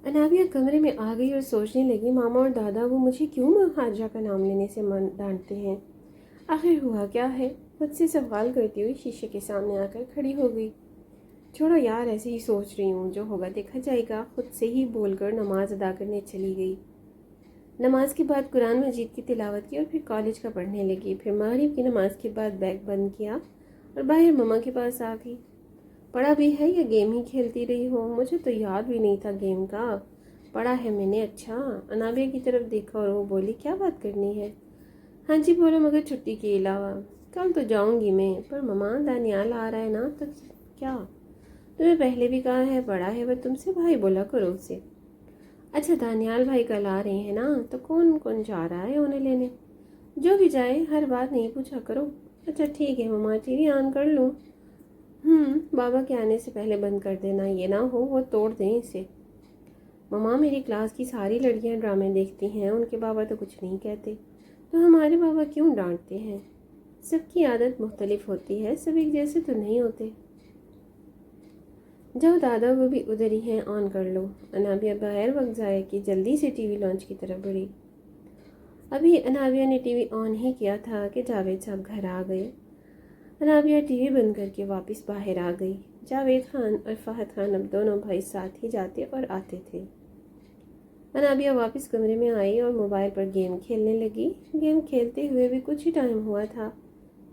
अनाबिया कमरे में आ गई और सोचने लगी, मामा और दादा वो मुझे क्यों हाजरा का नाम लेने से डांटते हैं। आखिर हुआ क्या है। खुद से सवाल करती हुई शीशे के सामने आकर खड़ी हो गई। छोड़ो यार, ऐसे ही सोच रही हूँ, जो होगा देखा जाएगा, खुद से ही बोलकर नमाज अदा करने चली गई। नमाज के बाद कुरान मजीद की तिलावत की और फिर कॉलेज का पढ़ने लगी। फिर मगरिब की नमाज के बाद बैग बंद किया और बाहर मम्मा के पास आ गई। पढ़ा भी है या गेम ही खेलती रही हो? मुझे तो याद भी नहीं था गेम का। पढ़ा है मैंने। अच्छा। अनाबिया की तरफ देखा और वो बोली, क्या बात करनी है? हाँ जी बोलो, मगर छुट्टी के अलावा। कल तो जाऊंगी मैं, पर मम्मा दानियाल आ रहा है ना, तो क्या? तुम्हें पहले भी कहा है, बड़ा है वह, तुमसे भाई बोला करो उसे। अच्छा, दानियाल भाई कल आ रहे हैं ना, तो कौन कौन जा रहा है उन्हें लेने? जो भी जाए, हर बात नहीं पूछा करो। अच्छा ठीक है मम्मा, टीवी ऑन कर लूँ? बाबा के आने से पहले बंद कर देना, ये ना हो वो तोड़ दें इसे। मम्मा, मेरी क्लास की सारी लड़कियां ड्रामे देखती हैं, उनके बाबा तो कुछ नहीं कहते, तो हमारे बाबा क्यों डांटते हैं? सबकी आदत मुख्तलिफ होती है, सब एक जैसे तो नहीं होते। जाओ दादा, वो भी उधर ही हैं, ऑन कर लो। अनाबिया बगैर वक्त ज़ाया कि जल्दी से टीवी लॉन्च की तरफ बढ़ी। अभी अनाबिया ने टीवी ऑन ही किया था कि जावेद साहब घर आ गए। अनाबिया टीवी बंद करके वापस बाहर आ गई। जावेद खान और फहद खान अब दोनों भाई साथ ही जाते और आते थे। अनाबिया वापस कमरे में आई और मोबाइल पर गेम खेलने लगी। गेम खेलते हुए भी कुछ ही टाइम हुआ था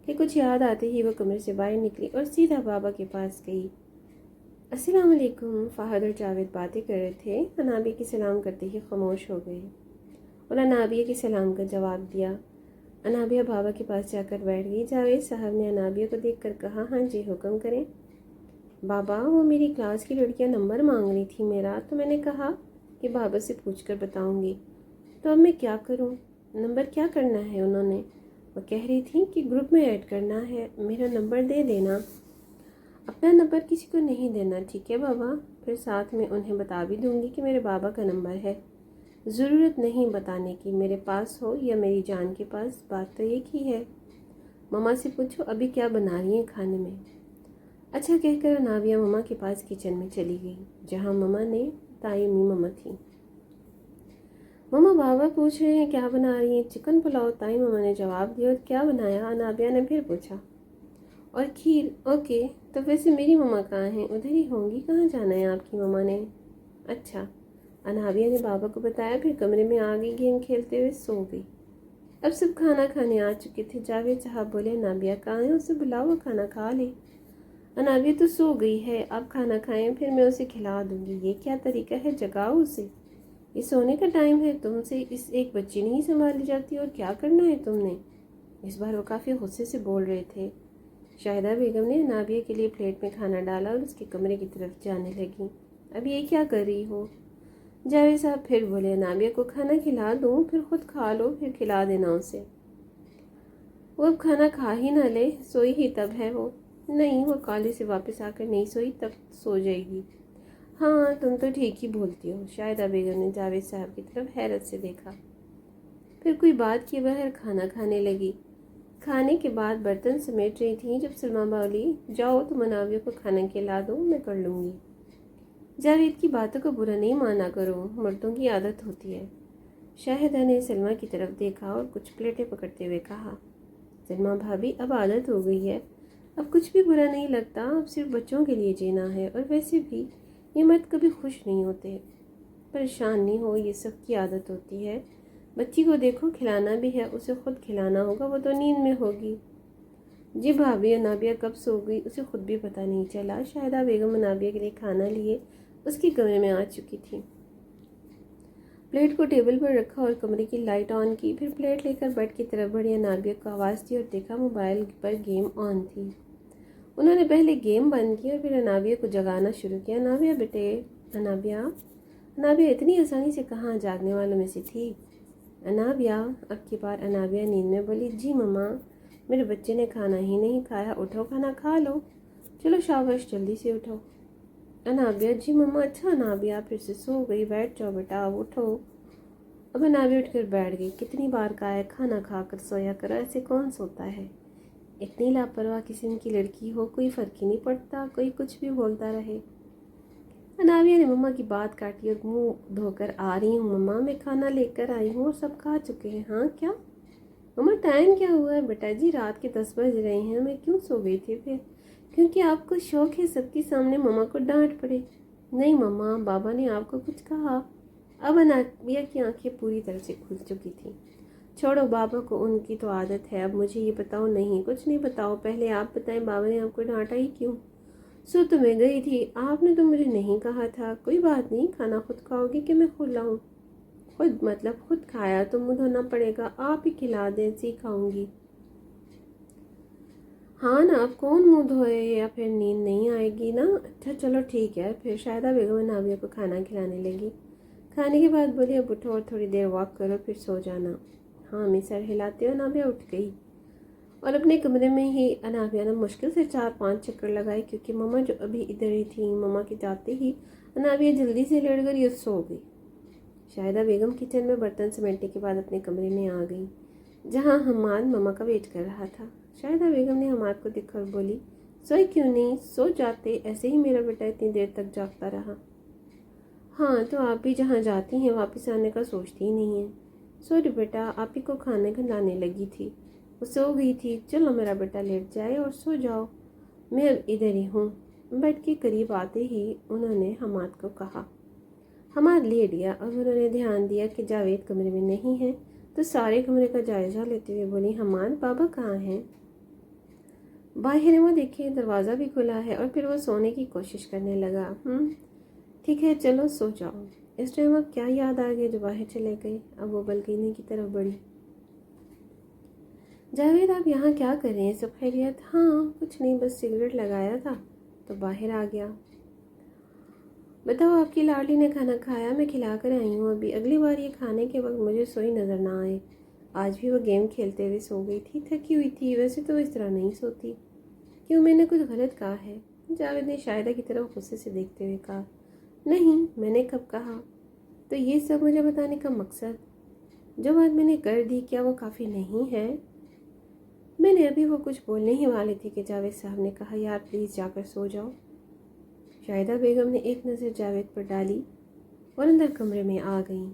कि कुछ याद आते ही वो कमरे से बाहर निकली और सीधा बाबा के पास गई। अस्सलाम वालेकुम। फहद और जावेद बातें कर रहे थे। अनाबिया के सलाम करते ही खामोश हो गए और अनाबिया के सलाम का जवाब दिया। अनाबिया बाबा के पास जाकर बैठ गई। जावेद साहब ने अनाबिया को देखकर कहा, हाँ जी हुक्म करें। बाबा, वो मेरी क्लास की लड़कियां नंबर मांग रही थी मेरा, तो मैंने कहा कि बाबा से पूछकर बताऊंगी, तो अब मैं क्या करूं? नंबर क्या करना है उन्होंने? वो कह रही थी कि ग्रुप में ऐड करना है, मेरा नंबर दे देना। अपना नंबर किसी को नहीं देना, ठीक है बाबा? फिर साथ में उन्हें बता भी दूंगी कि मेरे बाबा का नंबर है। ज़रूरत नहीं बताने की, मेरे पास हो या मेरी जान के पास, बात तो एक ही है। मम्मा से पूछो अभी क्या बना रही हैं खाने में। अच्छा कहकर नाविया मम्मा के पास किचन में चली गई, जहाँ मम्मा ने तायमी मम्मा थी। मम्मा, बाबा पूछ रहे हैं क्या बना रही हैं? चिकन पुलाव, ताई मम्मा ने जवाब दिया। और क्या बनाया? नाविया ने फिर पूछा। और खीर। ओके। तो वैसे मेरी मम्मा कहाँ हैं? उधर ही होंगी, कहाँ जाना है आपकी मम्मा ने? अच्छा। अनाबिया ने बाबा को बताया, फिर कमरे में आ गई। गेम खेलते हुए सो गई। अब सब खाना खाने आ चुके थे। जावेद साहब बोले, अनाबिया कहाँ है? उसे बुलाओ, खाना खा ले। अनाबिया तो सो गई है, आप खाना खाएं, फिर मैं उसे खिला दूंगी। ये क्या तरीका है, जगाओ उसे। ये सोने का टाइम है, तुमसे इस एक बच्ची नहीं संभाली जाती, और क्या करना है तुमने? इस बार वो काफ़ी गुस्से से बोल रहे थे। शाहिदा बेगम ने अनाबिया के लिए प्लेट में खाना डाला और उसके कमरे की तरफ जाने लगी। अब ये क्या कर रही हो? जावेद साहब फिर बोले, अनाबिया को खाना खिला दूँ, फिर खुद खा लो, फिर खिला देना उसे। वो अब खाना खा ही ना ले, सोई ही तब है वो। नहीं, वो कॉलेज से वापस आकर नहीं सोई, तब सो जाएगी। हाँ, तुम तो ठीक ही बोलती हो। शाहिदा बेगम ने जावेद साहब की तरफ हैरत से देखा, फिर कोई बात किए बगैर खाना खाने लगी। खाने के बाद बर्तन समेट रही थी जब सलमा बोली, जाओ तुम अनाविया को खाना खिला दो, मैं कर लूँगी। जावेद की बातों को बुरा नहीं माना करो, मर्दों की आदत होती है। शाहिदा ने सलमा की तरफ देखा और कुछ प्लेटें पकड़ते हुए कहा, सलमा भाभी, अब आदत हो गई है, अब कुछ भी बुरा नहीं लगता, अब सिर्फ बच्चों के लिए जीना है। और वैसे भी ये मर्द कभी खुश नहीं होते। परेशान नहीं हो, ये सब की आदत होती है। बच्ची को देखो, खिलाना भी है, उसे खुद खिलाना होगा, वो तो नींद में होगी। जी भाभी, अनाबिया कब सो गई उसे खुद भी पता नहीं चला। शाहिदा बेगम अनाबिया के लिए खाना लिए उसके कमरे में आ चुकी थी। प्लेट को टेबल पर रखा और कमरे की लाइट ऑन की, फिर प्लेट लेकर बेड की तरफ बढ़ी। अनाबिया को आवाज़ दी और देखा मोबाइल पर गेम ऑन थी। उन्होंने पहले गेम बंद किया और फिर अनाबिया को जगाना शुरू किया। अनाबिया बेटे, अनाबिया। अनाबिया इतनी आसानी से कहाँ जागने वालों में से थी। अनाबिया। अब की बार अनाबिया नींद में बोली, जी मम्मा, मेरे बच्चे ने खाना ही नहीं खाया, उठो खाना खा लो। चलो शाबाश, जल्दी से उठो। अनाबिया, जी मम्मा। अच्छा अनाबिया फिर से सो गई, बैठ जाओ बेटा, अब उठो। अब अनाबिया उठकर बैठ गई। कितनी बार कहा है खाना खाकर सोया करो, ऐसे कौन सोता है? इतनी लापरवाह किस्म की लड़की हो, कोई फ़र्क ही नहीं पड़ता, कोई कुछ भी बोलता रहे। अनाविया ने मम्मा की बात काटी और मुंह धोकर आ रही हूँ मम्मा, मैं खाना लेकर आई हूँ और सब खा चुके हैं। हाँ क्या मम्मा, टाइम क्या हुआ है? बेटा जी रात के 10 बज रहे हैं, मैं क्यों सो गई थी फिर? क्योंकि आपको शौक है सबके सामने मम्मा को डांट पड़े। नहीं मम्मा, बाबा ने आपको कुछ कहा? अब अनाविया की आंखें पूरी तरह से खुल चुकी थी। छोड़ो बाबा को, उनकी तो आदत है। अब मुझे ये बताओ। नहीं कुछ नहीं बताओ, पहले आप बताएं बाबा ने आपको डांटा ही क्यों? सो तो मैं गई थी, आपने तो मुझे नहीं कहा था। कोई बात नहीं, खाना खुद खाओगी कि मैं खुद लाऊं? खुद मतलब खुद खाया तो मुंह धोना पड़ेगा, आप ही खिला दें, सी खाऊंगी। हाँ ना, अब कौन मुंह धोए? या फिर नींद नहीं आएगी ना? अच्छा चलो ठीक है फिर। शायदा बेगम नाविया को खाना खिलाने लगी। खाने के बाद बोली अब उठो और थोड़ी देर वॉक करो फिर सो जाना। हाँ मैं सर हिलाते हुए अनाविया उठ गई और अपने कमरे में ही अनाविया ने मुश्किल से 4-5 चक्कर लगाए, क्योंकि मम्मा जो अभी इधर ही थी। मम्मा के जाते ही अनाविया जल्दी से लेट गई और सो गई। शाहिदा बेगम किचन में बर्तन समेटने के बाद अपने कमरे में आ गई, जहाँ हमाद मम्मा का वेट कर रहा था। शाहिदा बेगम ने हमाद को देखकर बोली, सोए क्यों नहीं? सो जाते, ऐसे ही मेरा बेटा इतनी देर तक जागता रहा। हाँ तो आप भी जहाँ जाती हैं वापस आने का सोचती ही नहीं है। सॉरी बेटा, आप ही को खाने खिलाने लगी थी, वो सो गई थी। चलो मेरा बेटा लेट जाए और सो जाओ, मैं अब इधर ही हूँ। बेड के करीब आते ही उन्होंने हमाद को कहा। हमाद लेट गया और उन्होंने ध्यान दिया कि जावेद कमरे में नहीं है, तो सारे कमरे का जायजा लेते हुए बोली, हमाद बाबा कहाँ हैं? बाहर वो देखे दरवाज़ा भी खुला है। और फिर वो सोने की कोशिश करने लगा। ठीक है चलो सो जाओ। इस टाइम अब क्या याद आ गया जो बाहर चले गए? अब वो बलकीनी की तरफ बढ़ी। जावेद आप यहाँ क्या कर रहे हैं? सब खैरियत? हाँ कुछ नहीं, बस सिगरेट लगाया था तो बाहर आ गया। बताओ आपकी लाडली ने खाना खाया? मैं खिला कर आई हूँ अभी। अगली बार ये खाने के वक्त मुझे सोई नज़र ना आए। आज भी वो गेम खेलते हुए सो गई थी, थकी हुई थी। वैसे तो इस तरह नहीं सोती। क्यों, मैंने कुछ गलत कहा है? जावेद ने शाहिदा की तरफ गुस्से से देखते हुए कहा। नहीं, मैंने कब कहा? तो ये सब मुझे बताने का मकसद? जो बात मैंने कर दी क्या वो काफ़ी नहीं है? मैंने अभी वो कुछ बोलने ही वाली थी कि जावेद साहब ने कहा, यार प्लीज़ जाकर सो जाओ। शाहिदा बेगम ने एक नज़र जावेद पर डाली और अंदर कमरे में आ गईं।